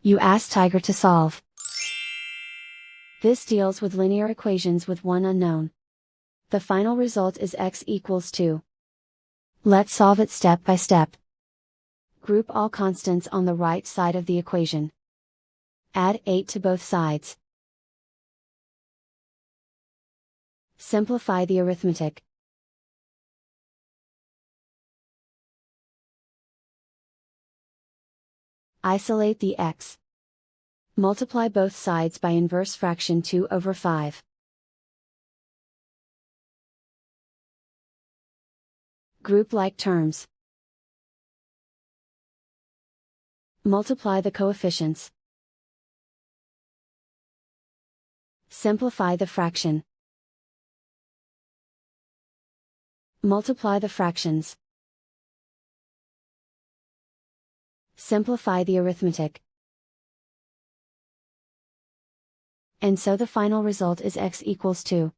You ask Tiger to solve. This deals with linear equations with one unknown. The final result is x equals 2. Let's solve it step by step. Group all constants on the right side of the equation. Add 8 to both sides. Simplify the arithmetic. Isolate the x. Multiply both sides by inverse fraction 2/5. Group like terms. Multiply the coefficients. Simplify the fraction. Multiply the fractions. Simplify the arithmetic. And so the final result is x equals 2.